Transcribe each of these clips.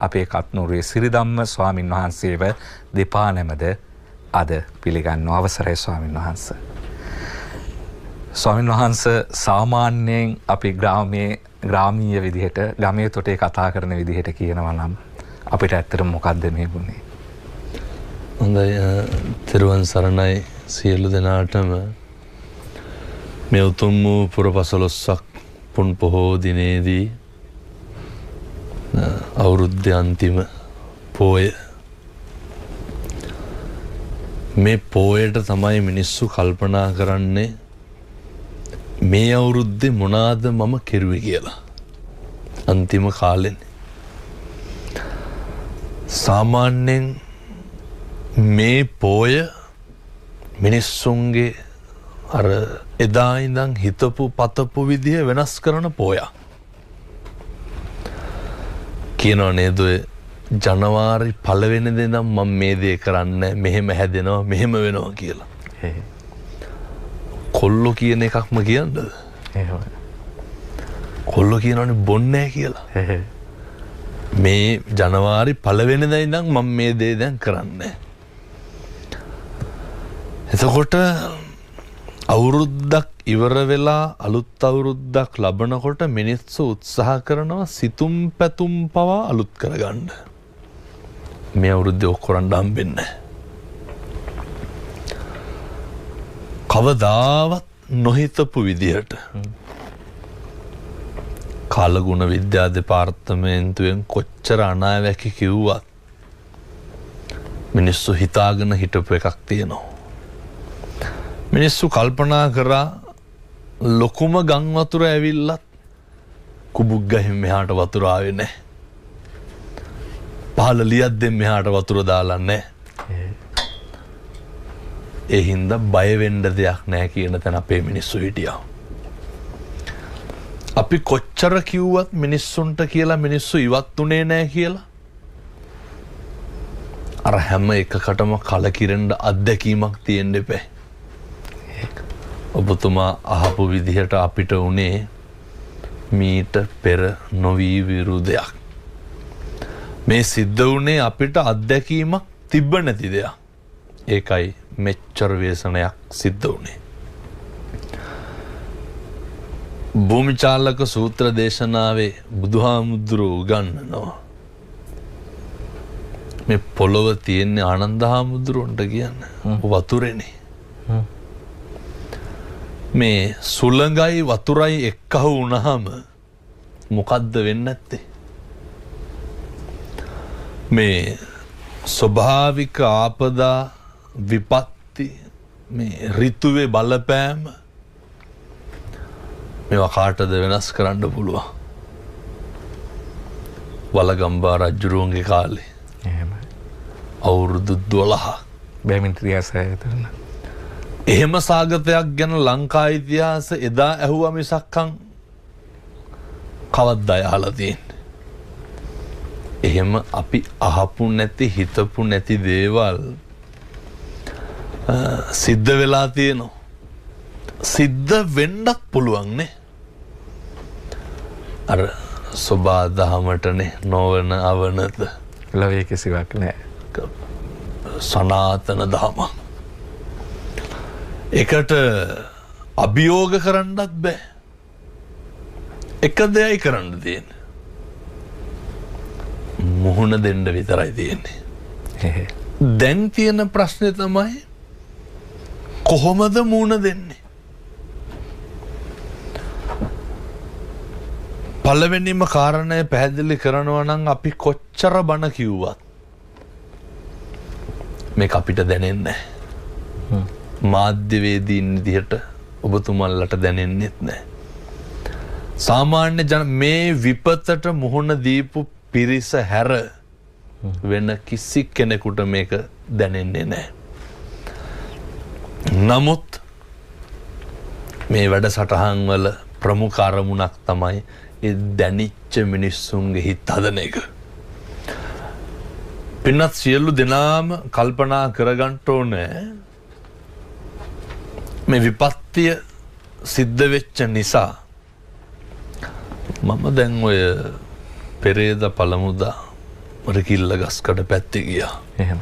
අපේ කත්නුරුවේ සිරිධම්ම ස්වාමින් වහන්සේව දෙපා නැමද අද පිළිගන්න අවසරයි ස්වාමින් වහන්සේ. ස්වාමින් වහන්සේ සාමාන්‍යයෙන් අපි ග්‍රාමීය විදිහට ගමේ තොටේ කතා කරන විදිහට කියනවා නම් අපිට ඇත්තටම මොකද්ද මේ වුනේ? හොඳයි තෙරුවන් සරණයි සියලු දෙනාටම මේ උතුම් වූ පුරපසළොස්වක පුන් පොහෝ දිනේදී අවුරුද්දේ අන්තිම පෝය මේ පෝයට තමයි මිනිස්සු කල්පනා කරන්නේ මේ අවුරුද්දේ මොනවාද මම කෙරුවේ කියලා. අන්තිම කාලෙන් සාමාන්‍යයෙන් මේ පෝය මිනිස්සුන්ගේ අර එදා ඉඳන් හිතපු පතපු විදිහ වෙනස් කරන පෝයක්. කියනවා නේද ජනවාරි 1 වෙනිදා ඉඳන් මම මේ දේ කරන්නේ මෙහෙම හැදෙනවා මෙහෙම වෙනවා කියලා. කොල්ලෝ කියන එකක්ම කියන්නද? එහෙමයි. කොල්ලෝ කියනවනේ බොන්නේ කියලා. මේ ජනවාරි 1 වෙනිදා ඉඳන් මම මේ දේ දැන් කරන්නේ. එතකොට අවුරුද්දක් ඉවර වෙලා අලුත් අවුරුද්දක් ලබනකොට මිනිස්සු උත්සාහ කරනවා සිතුම් පැතුම් පවා අලුත් කරගන්න. මේ අවුරුද්දේ ඔක් කරන්න හම්බෙන්නේ නැහැ. කවදාවත් නොහිතපු විදිහට කාලගුණ විද්‍යා දෙපාර්තමේන්තුවෙන් කොච්චර අනාවැකි කිව්වත් මිනිස්සු හිතාගෙන හිටපු එකක් තියෙනවා. මිනිස්සු කල්පනා කරා ලොකුම ගම් වතුර ඇවිල්ලත් කුබුක් ගහින් මෙහාට වතුර ආවේ නැහැ. පහළ ලියද්දෙන් මෙහාට වතුර දාලා නැහැ. ඒ හින්දා බය වෙන්න දෙයක් නැහැ කියන තැන අපේ මිනිස්සු හිටියා. අපි කොච්චර කිව්වත් මිනිස්සුන්ට කියලා මිනිස්සු ඉවත් උනේ නැහැ කියලා. අර හැම එකකටම කලකිරෙන්න අත්දැකීමක් තියෙන්න එපා. ඔබතුමා අහපු විදිහට අපිට උනේ මීට පෙර නොවී විරුදයක්. මේ සිද්ධ වුණේ අපිට අත්දැකීමක් තිබ්බ නැති දෙයක්. ඒකයි මෙච්චර ව්‍යසනයක් සිද්ධ වුණේ. භූමිචාලක සූත්‍ර දේශනාවේ බුදුහාමුදුරුවෝ උගන්වනවා මේ පොළොව තියෙන්නේ ආනන්ද හාමුදුරුවන්ට කියන්නේ වතුරේනේ. මේ සුළඟයි වතුරයි එක්කහු වුණාම මොකද්ද වෙන්නේ නැත්තේ? මේ ස්වභාවික ආපදා විපත්ති මේ ඍතුවේ බලපෑම මේවා කාටද වෙනස් කරන්න පුළුවන්? වලගම්බා රජුරුවන්ගේ කාලේ එහෙමයි අවුරුදු 12 බැමින් ක්‍රියාසයතන එහෙම සාගතයක් ගැන ලංකා ඉතිහාස එදා ඇහුවා මිසක්කම් කවද්දා අහලා තියෙන්නේ? එහෙම අපි අහපු නැති හිතපු නැති දේවල් සිද්ධ වෙලා තියෙනවා. සිද්ධ වෙන්නත් පුළුවන් නේ. අර සබා දහමටනේ නොවන අවනත ලවේ කිසිවක් නැහැ. සනාතන දහම. එකට අභියෝග කරන්නත් බෑ. එක දෙයයි කරන්න තියෙන්නේ. මුහුණ දෙන්න විතරයි තියෙන්නේ. දැන් තියෙන ප්‍රශ්නේ තමයි කොහොමද මුහුණ දෙන්නේ? පළවෙනිම කාරණය පැහැදිලි කරනවා නම් අපි කොච්චර බණ කිව්වත් මේක අපිට දැනෙන්නේ නැහැ. මාධ්‍යවේදීන් විදිහට ඔබතුමන්ලට දැනෙන්නෙත් නැහැ. සාමාන්‍ය මේ විපතට මුහුණ දීපු පිරිස හැර වෙන කිසි කෙනෙකුට මේක දැනෙන්නේ නැහැ. නමුත් මේ වැඩසටහන් වල ප්‍රමුඛ අරමුණක් තමයි ඒ දැනිච්ච මිනිස්සුන්ගේ හිත හදන එක. පින්නත් සියලු දෙනාම කල්පනා කරගන්න ඕනේ මේ විපත්තිය සිද්ධ වෙච්ච නිසා මම දැන් ඔය පෙරේද පළමුදා රකිල්ල ගස්කඩ පැත්තේ ගියා. එහෙම.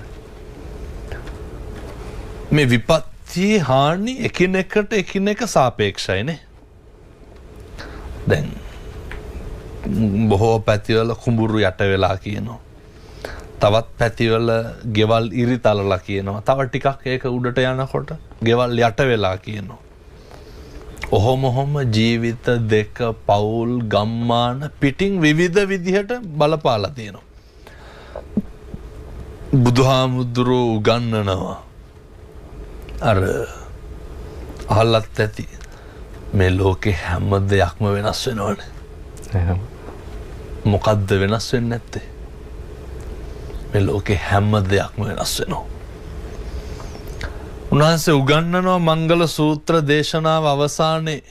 මේ විපත්තියේ හානි එකිනෙකට එකිනෙක සාපේක්ෂයිනේ. දැන් බොහෝ පැතිවල කුඹුරු යට වෙලා කියනවා. තවත් පැතිවල ගෙවල් ඉරි තලලා කියනවා. තව ටිකක් ඒක උඩට යනකොට ගෙවල් යට වෙලා කියනවා. ඔහොම ජීවිත දෙක පවුල් ගම්මාන පිටින් විවිධ විදිහට බලපාලා තියෙනවා. බුදුහාමුදුරුවෝ උගන්වනවා අර අහලත් ඇති මේ ලෝකේ හැම දෙයක්ම වෙනස් වෙනවනේ. එහෙම. මොකද්ද වෙනස් වෙන්නේ නැත්තේ? මේ ලෝකේ හැම දෙයක්ම වෙනස් වෙනවා. උන්වහන්සේ උගන්වනවා මංගල සූත්‍ර දේශනාව අවසානයේ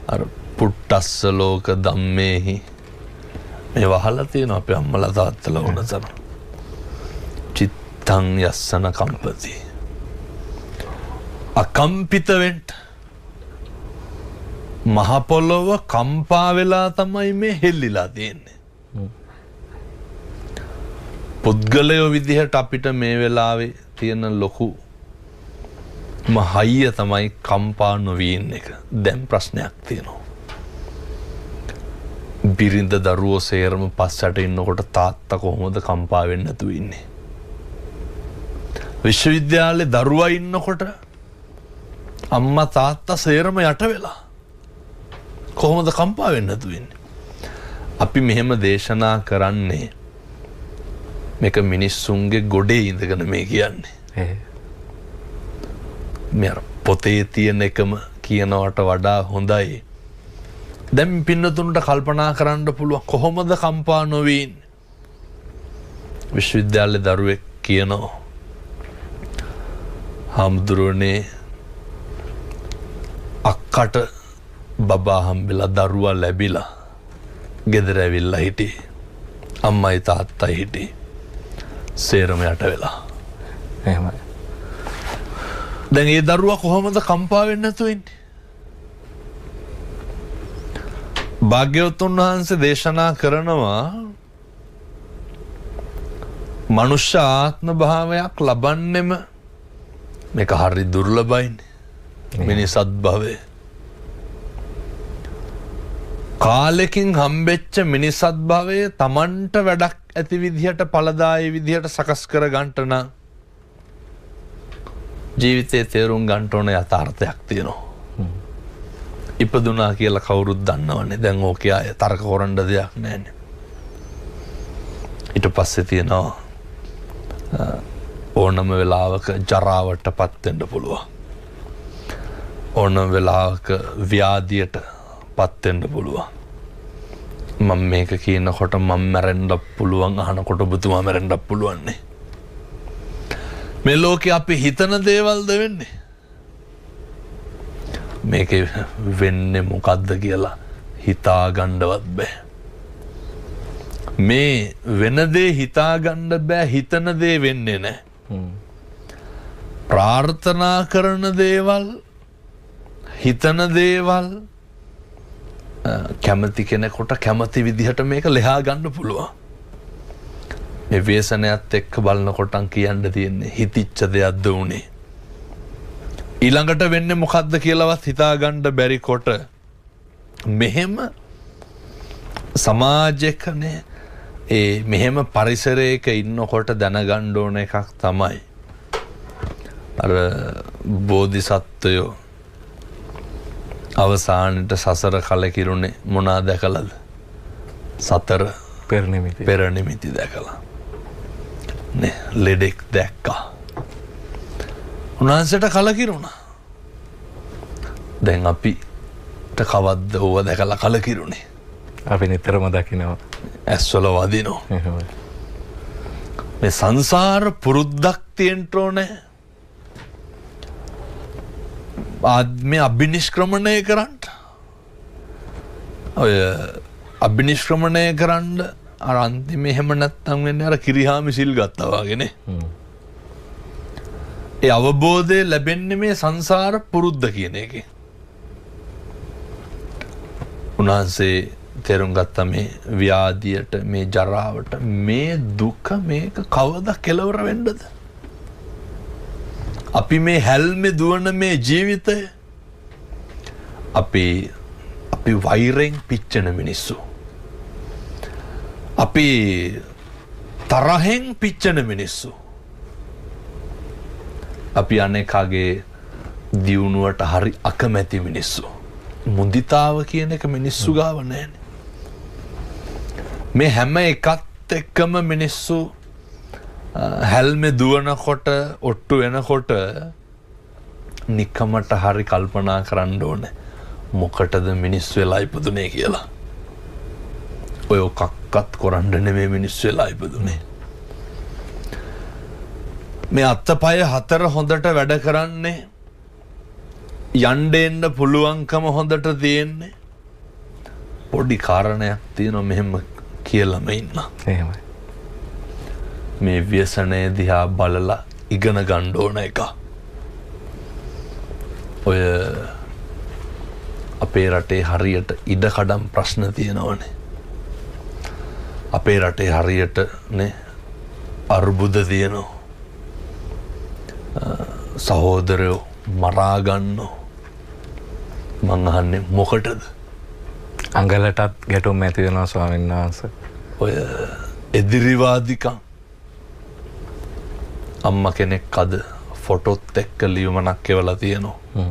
අර පුට්ටස්ස ලෝක ධම්මේහි මේ වහලා තියෙනවා අපේ අම්මලා තාත්තලා වුණතන. චිත්තං යස්සන කම්පති. අකම්පිත වෙන්න මහ පොළොව කම්පා වෙලා තමයි මේ හෙල්ලිලා තියෙන්නේ. පුද්ගලයෝ විදිහට අපිට මේ වෙලාවේ තියෙන ලොකු මහయ్య තමයි කම්පා නොවී ඉන්න එක. දැන් ප්‍රශ්නයක් තියෙනවා. බිරිඳ දරුවෝ සේරම පස්සට ඉන්නකොට තාත්තා කොහොමද කම්පා වෙන්නේ නැතුව ඉන්නේ? විශ්වවිද්‍යාලේ දරුවා ඉන්නකොට අම්මා තාත්තා සේරම යට වෙලා කොහොමද කම්පා වෙන්නේ නැතුව ඉන්නේ? අපි මෙහෙම දේශනා කරන්නේ මේක මිනිස්සුන්ගේ ගොඩේ ඉඳගෙන මේ කියන්නේ. මේ පොතේ තියෙන එකම කියනවට වඩා හොඳයි. දැන් පින්නතුන්ට කල්පනා කරන්න පුළුවන් කොහොමද කම්පා නොවී ඉන්නේ? විශ්වවිද්‍යාලේ දරුවෙක් කියනවා හාමුදුරුවනේ අක්කට බබා හම්බෙලා දරුවා ලැබිලා ගෙදර ඇවිල්ලා හිටියේ. අම්මයි තාත්තයි හිටියේ. සේරම යට වෙලා. එහෙමයි. දැන් ඒ දරුවා කොහොමද කම්පා වෙන්නේ නැතුව ඉන්නේ? භාග්‍යවතුන් වහන්සේ දේශනා කරනවා මනුෂ්‍ය ආත්ම භාවයක් ලබන්නෙම මේක හරි දුර්ලභයිනේ. මිනිසත් භවය. කාලෙකින් හම්බෙච්ච මිනිසත් භවය Tamanට වැඩක් ඇති විදිහට පළදායි විදිහට සකස් කර ගන්නට නම් ජීවිතේ තේරුම් ගන්න ඕන යථාර්ථයක් තියෙනවා. ඉපදුනා කියලා කවුරුත් දන්නවනේ. දැන් ඕකේ ආය තර්ක කරන්න දෙයක් නැහැනේ. ඊට පස්සේ තියෙනවා ඕනම වෙලාවක ජරාවටපත් වෙන්න පුළුවන්. ඕනම වෙලාවක ව්‍යාධියටපත් වෙන්න පුළුවන්. මම මේක කියනකොට මම මැරෙන්න පුළුවන් අහනකොට ඔබතුමා මැරෙන්න පුළුවන් නේ. මේ ලෝකේ අපි හිතන දේවල්ද වෙන්නේ? මේකේ වෙන්නේ මොකද්ද කියලා හිතා ගන්නවත් බෑ. මේ වෙන දේ හිතා ගන්න බෑ, හිතන දේ වෙන්නේ නැහැ. ප්‍රාර්ථනා කරන දේවල්, හිතන දේවල් කැමති කෙනෙකුට කැමති විදිහට මේක ලෙහා ගන්න පුළුවන්. මේ ව්‍යසනයත් එක්ක බලනකොටන් කියන්න තියෙන්නේ හිතිච්ච දෙයක්ද උනේ. ඊළඟට වෙන්නේ මොකද්ද කියලාවත් හිතා ගන්න බැරි කොට මෙහෙම සමාජයකනේ මෙහෙම පරිසරයක ඉන්නකොට දැනගන්න ඕන එකක් තමයි අර බෝධිසත්වයෝ අවසානට සසර කලකිරුණේ මොනා දැකලාද? සතර පෙර නිමිති දැකලා. නේ ලෙඩෙක් දැක්කා. උන්වහන්සේට කලකිරුණා. දැන් අපිට කවද්ද ඕව දැකලා කලකිරුණේ? අපි නිතරම දකිනවා. ඇස්වල වදිනවා. මේ සංසාර පුරුද්දක් තියෙන්න ඕනේ. මේ අභිනිෂ්ක්‍රමණය කරන්න. ඔය අභිනිෂ්ක්‍රමණය කරන්න අර අන්තිමේ එහෙම නැත්තම් වෙන්නේ අර කිරිහාමි සිල් ගත්තා වගේනේ. ඒ අවබෝධය ලැබෙන්නේ මේ සංසාර පුරුද්ද කියන එකේ. උන්වහන්සේ තේරුම් ගත්තා මේ ව්‍යාධියට මේ ජරාවට මේ දුක මේක කවදා කෙලවර වෙන්නද? අපි මේ හැල්මේ දුවන මේ ජීවිතය අපි වෛරෙන් පිච්චෙන මිනිස්සු. අපි තරහෙන් පිච්චෙන මිනිස්සු. අපි අනේකගේ දියුණුවට හරි අකමැති මිනිස්සු. මුදිතාව කියන එක මිනිස්සු ගාව නැහැනේ. මේ හැම එකත් එක්කම මිනිස්සු හැල්මේ දුවනකොට ඔට්ටු වෙනකොට නිකමට හරි කල්පනා කරන්න ඕනේ මොකටද මිනිස්සු වෙලා ඉපදුනේ කියලා. ඔය කක්කත් කරන්න නෙමෙයි මිනිස්සු වෙලා ඉපදුනේ. මේ අත්තපය හතර හොඳට වැඩ කරන්නේ යන්න එන්න පුළුවන්කම හොඳට තියෙන්නේ පොඩි කාරණයක් තියෙනවා මෙහෙම කියලාම ඉන්න. එහෙමයි. මේ ව්‍යසනය දිහා බලලා ඉගෙන ගන්න ඕන එක. ඔය අපේ රටේ හරියට ඉඩකඩම් ප්‍රශ්න තියෙනවනේ. අපේ රටේ හරියට නේ අර්බුද තියෙනවා. සහෝදරයෝ මරා ගන්නෝ. මං අහන්නේ මොකටද? අඟලටත් ගැටුම් ඇති වෙනවා ස්වාමීන් වහන්සේ. ඔය එදිරිවාදිකම්. අම්මා කෙනෙක් අද ෆොටොත් එක්ක ලියුමක් එවලා තියෙනවා.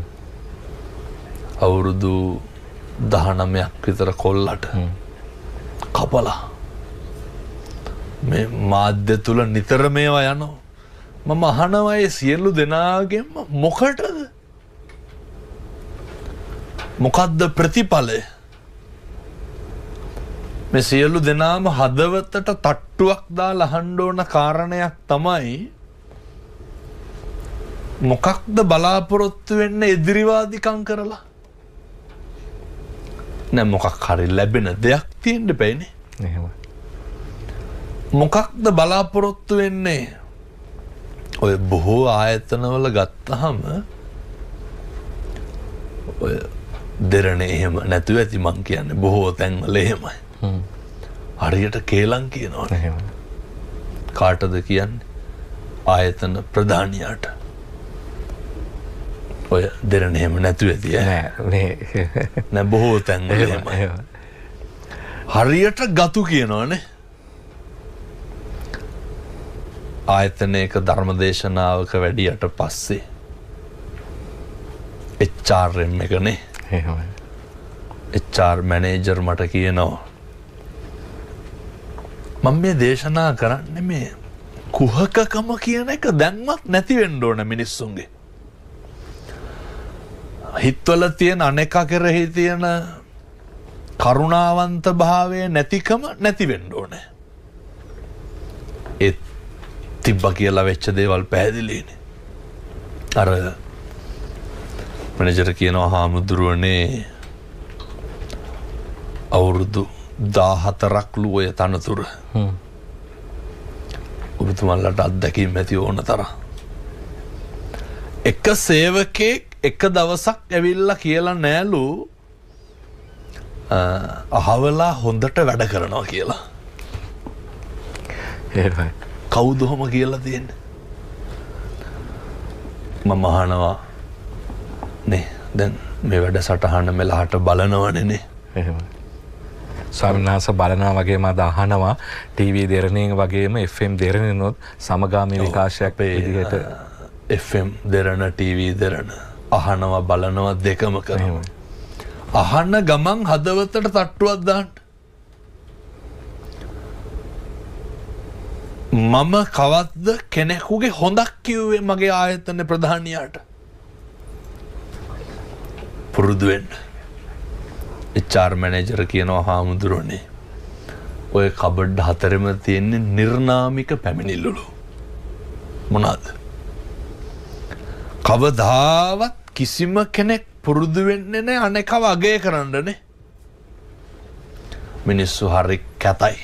අවුරුදු 19ක් විතර කොල්ලට කපලා මේ මාධ්‍ය තුල නිතර මේවා යනවා. මම අහනවා ඒ සියලු දෙනාගෙම මොකටද? මොකද්ද ප්‍රතිඵලය? මේ සියලු දෙනාම හදවතට තට්ටුවක් දාලා අහන්න ඕන කාරණයක් තමයි මොකක්ද බලාපොරොත්තු වෙන්නේ එදිරිවාදිකම් කරලා? නෑ මොකක් හරි ලැබෙන දෙයක් තියෙන්න බෑනේ. එහෙමයි. මොකක්ද බලාපොරොත්තු වෙන්නේ? ඔය බොහෝ ආයතනවල ගත්තහම ඔය දෙරණේ එහෙම නැතුව ඇති මං කියන්නේ බොහෝ තැන්වල එහෙමයි. හරියට කේලම් කියනවා. එහෙමයි. කාටද කියන්නේ? ආයතන ප්‍රධානියාට. ඔය දෙරණ එහෙම නැතුව ඇති නෑ බොහෝ තැන්වල එහෙමයි. හරියට ගතු කියනවනේ. ආයතනයක ධර්මදේශනාවක වැඩියට පස්සේ HRM එකනේ. එහෙමයි. HR මැනේජර් මට කියනවා මම මේ දේශනා කරන්නේ මේ කුහකකම කියන එක දැන්වත් නැති වෙන්න ඕන මිනිස්සුන්ගේ. හිතවල තියෙන අනේක කෙරෙහි තියෙන කරුණාවන්ත භාවය නැතිකම නැති වෙන්න ඕනේ. ඒ තිබ්බ කියලා වෙච්ච දේවල් පැහැදිලිනේ. අර මැනේජර් කියනවා හාමුදුරුවනේ අවුරුදු 14ක් ඔය තනතුර. ඔබතුමන්ලට අත්දැකීම් ඇති ඕන තරම්. එක සේවකෙක් එක දවසක් ඇවිල්ලා කියලා නෑලු අහවලා හොඳට වැඩ කරනවා කියලා. එහෙමයි. කවුද ඔහොම කියලා තියෙන්නේ? මම අහනවා නේ දැන් මේ වැඩ සටහන මෙලහට බලනවනේ නේ. එහෙමයි. ස්වාමීන් වහන්සේ බලනවා වගේම අද අහනවා ටීවී දෙරණේ වගේම FM දෙරණේනොත් සමගාමී විකාශයක් විදිහට FM දෙරණ ටීවී දෙරණ අහනවා බලනවා දෙකම කරනවා. අහන ගමන් හදවතට තට්ටුවක් දාන්න. මම කවද්ද කෙනෙකුගේ හොඳක් කිව්වේ මගේ ආයතන ප්‍රධානියාට? පුරුදු වෙන්න. HR මැනේජර් කියනවා හාමුදුරනේ ඔය කබඩ් හතරෙම තියෙන්නේ නිර්නාමික පැමිණිල්ලලු. මොනවාද? කවදාවත් කිසිම කෙනෙක් පුරුදු වෙන්නේ නැහැ අනේකව අගය කරන්නනේ. මිනිස්සු හරි කැතයි.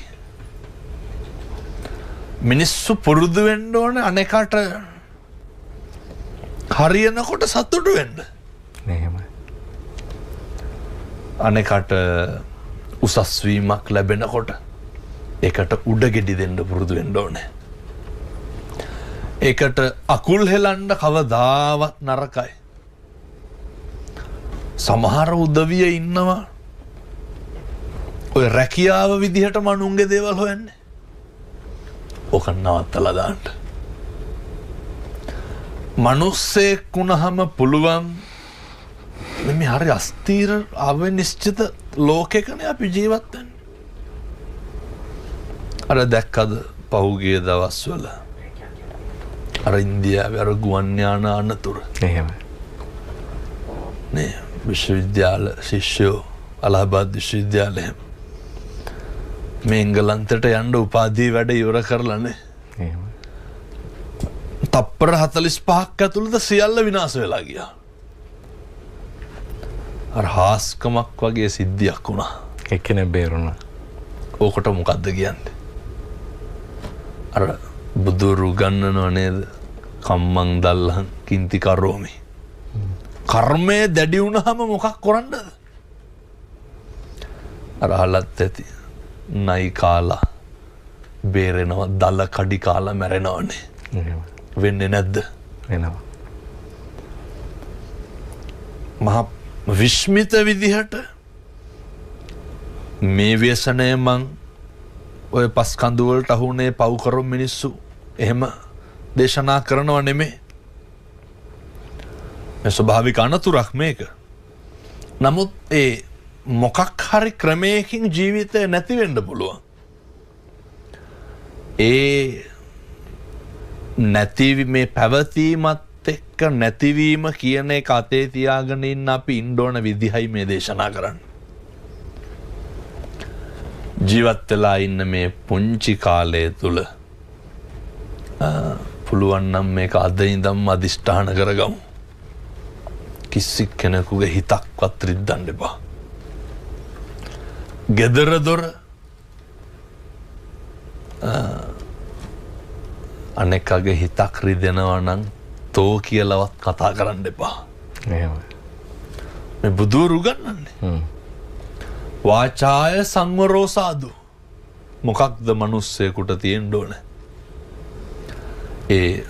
මිනිස්සු පුරුදු වෙන්න ඕනේ අනේකට හරියනකොට සතුටු වෙන්න. එහෙමයි. අනේකට උසස් වීමක් ලැබෙනකොට ඒකට උඩගෙඩි දෙන්න පුරුදු වෙන්න ඕනේ. ඒකට අකුල් හෙලන්න කවදාවත් නරකයි. සමහර උදවිය ඉන්නවා ඔය රැකියාව විදිහට මනුන්ගේ දේවල් හොයන්නේ. ඕක නවත්තලා දාන්න. මනුස්සයෙක් වුණාම පුළුවන් මේ හරි අස්තීර අවිනිශ්චිත ලෝකයකනේ අපි ජීවත් වෙන්නේ. අර දැක්කද පහුගිය දවස්වල අර ඉන්දියාවේ අර ගුවන් යාන අනතුර. එහෙමයි. නේ විශ්වවිද්‍යාල ශිෂ්‍යෝ අලහබාද් විශ්වවිද්‍යාලයේ මේ එංගලන්තයට යන්න උපාධි වැඩ ඉවර කරලානේ. එහෙමයි. තප්පර 45ක් ඇතුළත සියල්ල විනාශ වෙලා ගියා. අර හාස්කමක් වගේ සිද්ධියක් වුණා. එක්කෙනෙක් බේරුණා. ඕකට මොකද්ද කියන්නේ? අර බුදුරු ගන්නනව නේද? කම්මං දල්ලං කින්ති කරෝමි. කර්මය දැඩි වුණාම මොකක් කරන්නද? අර අහලත් ඇති. නයි කාලා බේරෙනවා දල කඩි කාලා මැරෙනවනේ. වෙන්නේ නැද්ද? වෙනවා. මහා විශ්මිත විදිහට මේ ව්‍යසනය මං ඔය පස් කඳු වලට අහුනේ පව් කරොම් මිනිස්සු එහෙම දේශනා කරනව නෙමෙයි. මේ ස්වභාවික අනතුරක් මේක. නමුත් ඒ මොකක් හරි ක්‍රමයකින් ජීවිතය නැති වෙන්න පුළුවන්. ඒ නැති මේ පැවතීමත් එක්ක නැතිවීම කියන එක අතේ තියාගෙන ඉන්න අපි ඉන්න ඕන විදිහයි මේ දේශනා කරන්නේ. ජීවත් වෙලා ඉන්න මේ පුංචි කාලය තුල පුළුවන් නම් මේක අද ඉඳන්ම අදිෂ්ඨාන කරගමු. කිසි කෙනෙකුගේ හිතක්වත් රිද්දන්න එපා. gedara dora අනෙක්ගේ හිතක් රිදෙනවා නම් තෝ කියලාවත් කතා කරන්න එපා. එහෙමයි. මේ බුදුරු ගන්නන්නේ. වාචාය සංවරෝ සාදු. මොකක්ද මිනිස්සෙකුට තියෙන්න ඕන? ඒ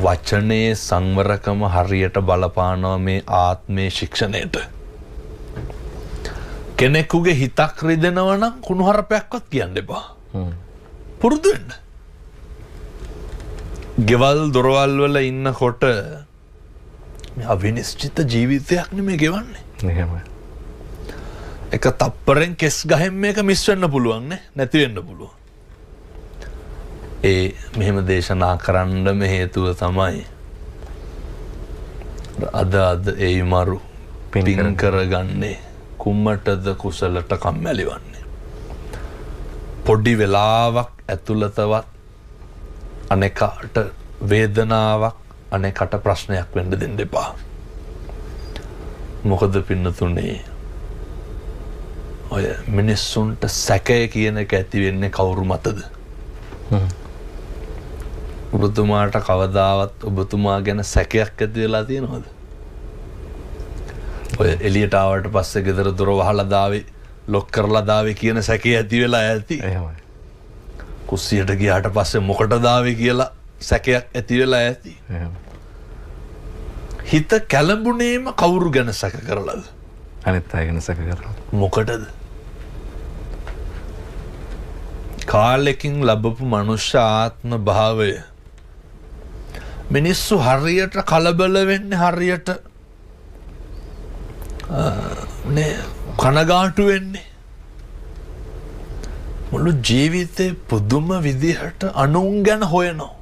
වචනේ සංවරකම හරියට බලපානවා මේ ආත්මේ ශික්ෂණයට. කෙනෙකුගේ හිතක් රිදෙනවා නම් කුණුහරුපයක්වත් කියන්න එපා. පුරුදු වෙන්න. ගෙවල් දොරවල් වල ඉන්නකොට මේ අවිනිශ්චිත ජීවිතයක් නෙමෙයි ගෙවන්නේ. එහෙමයි. එක තප්පරෙන් කෙස් ගහෙන් මේක මිස් වෙන්න පුළුවන් නේ, නැති වෙන්න පුළුවන්. ඒ මෙහෙම දේශනා කරන්නම හේතුව තමයි අද ඒ මරු පින් කරගන්නේ කුම්මටද කුසලට කම්මැලි වන්නේ. පොඩි වෙලාවක් ඇතුළතවත් අනෙකට වේදනාවක් අනෙකට ප්‍රශ්නයක් වෙන්න දෙන්න එපා. මොකද පින්නතුනේ ඔය මිනිස්සුන්ට සැකය කියන එක ඇති වෙන්නේ කවුරු මතද? ඔබතුමාට කවදාවත් ඔබතුමා ගැන සැකයක් ඇති වෙලා තියෙනවද? ඔය එළියට ආවට පස්සේ ගෙදර දොර වහලා දාවේ ලොක් කරලා දාවේ කියන සැකය ඇති වෙලා ඇති. එහෙමයි. කුස්සියට ගියාට පස්සේ මොකටද ආවේ කියලා සැකයක් ඇති වෙලා ඇති. එහෙමයි. හිත කැළඹුණේම කවුරු ගැන සැක කරලාද? අනිත් අය ගැන සැක කරලා. මොකටද? කාලෙකින් ලැබපු මනුෂ්‍ය ආත්ම භාවය මිනිස්සු හරියට කලබල වෙන්නේ හරියට නේ කනගාටු වෙන්නේ මුළු ජීවිතේ පුදුම විදිහට අනුන් ගැන හොයනවා.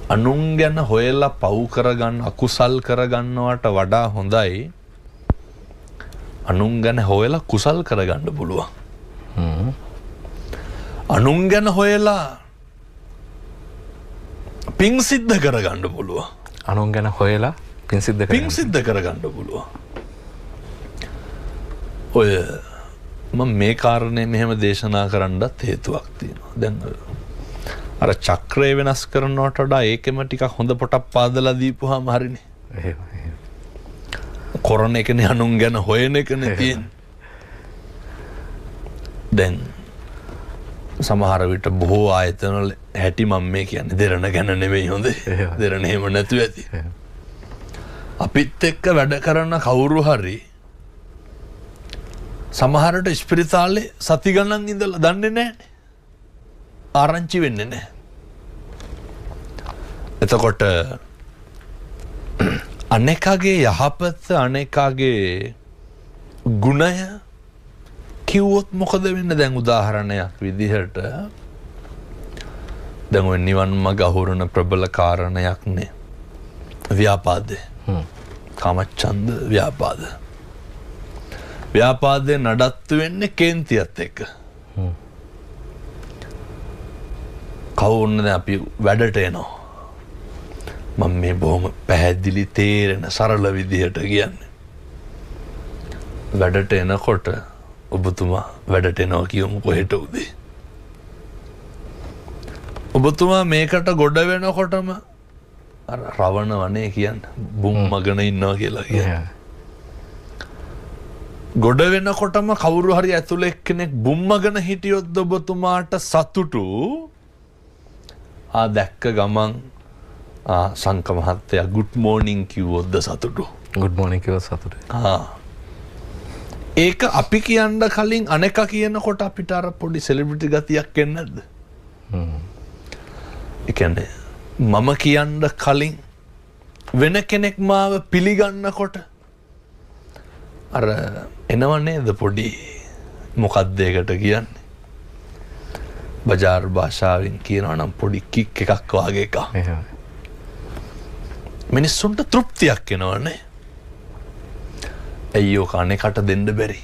අනුන් ගැන හොයලා පව් කරගන්න අකුසල් කරගන්නවට වඩා හොඳයි අනුන් ගැන හොයලා කුසල් කරගන්න පුළුවන්. අනුන් ගැන හොයලා පින් සිද්ධ කරගන්න පුළුවන්. අනුන් ගැන හොයලා පින් සිද්ධ කරගන්න පුළුවන්. ඔය මම මේ කාරණේ මෙහෙම දේශනා කරන්නත් හේතුවක් තියෙනවා. දැන් අර චක්‍රය වෙනස් කරනවට වඩා ඒකෙම ටිකක් හොඳ පොටක් පාදලා දීපුවාම හරිනේ. එහෙමයි. කොරණ එකනේ අනුන් ගැන හොයන එකනේ තියෙන්නේ. දැන් සමහර විට බොහෝ ආයතනවල හැටි මම මේ කියන්නේ දෙරණ ගැන නෙවෙයි හොඳේ. දෙරණ එහෙම නැතුව ඇති. අපිත් එක්ක වැඩ කරන කවුරු හරි සමහරට ස්පිරිතාලේ සති ගණන් ඉඳලා දන්නේ නැහැනේ. ආරංචි වෙන්නේ නැහැ. එතකොට අනේකගේ යහපත අනේකගේ ගුණය කිව්වොත් මොකද වෙන්නේ? දැන් උදාහරණයක් විදිහට දැන් ඔය නිවන් මඟ අහුරන ප්‍රබල කාරණයක් නේ ව්‍යාපාදේ. කාමච්ඡන්ද ව්‍යාපාද. ව්‍යාපාදේ නඩත්තු වෙන්නේ කේන්තියත් එක්ක. කවුරුන්ද අපි වැඩට එනවා. මම මේ බොහොම පැහැදිලි තේරෙන සරල විදිහට කියන්නේ. වැඩට එනකොට ඔබතුමා වැඩට එනවා කියමු කොහෙට උදේ. ඔබතුමා මේකට ගොඩ වෙනකොටම අර රවණ වනේ කියන්නේ බුම්මගෙන ඉන්නවා කියලා කියන්නේ. ගොඩ වෙනකොටම කවුරු හරි ඇතුළේ එක්කෙනෙක් බුම්මගෙන හිටියොත් ඔබතුමාට සතුටු දැක්ක ගමන් සංක මහත්තයා ගුඩ් මෝර්නිං කිව්වොත්ද සතුටු? ගුඩ් මෝර්නිං කිව්වොත් සතුටුයි. ඒක අපි කියන්න කලින් අනෙක කියනකොට අපිට අර පොඩි සෙලිබ්‍රිටි ගතියක් එන්නේ නැද්ද? ඒ කියන්නේ මම කියන්න කලින් වෙන කෙනෙක් මාව පිළිගන්නකොට අර එනව නේද පොඩි මොකක්ද ඒකට කියන්නේ? බජාර් භාෂාවෙන් කියනවා නම් පොඩි කික් එකක් වගේ එකක්. මිනිස්සුන්ට තෘප්තියක් එනවනේ. අයියෝ කන්නේ කට දෙන්න බැරි.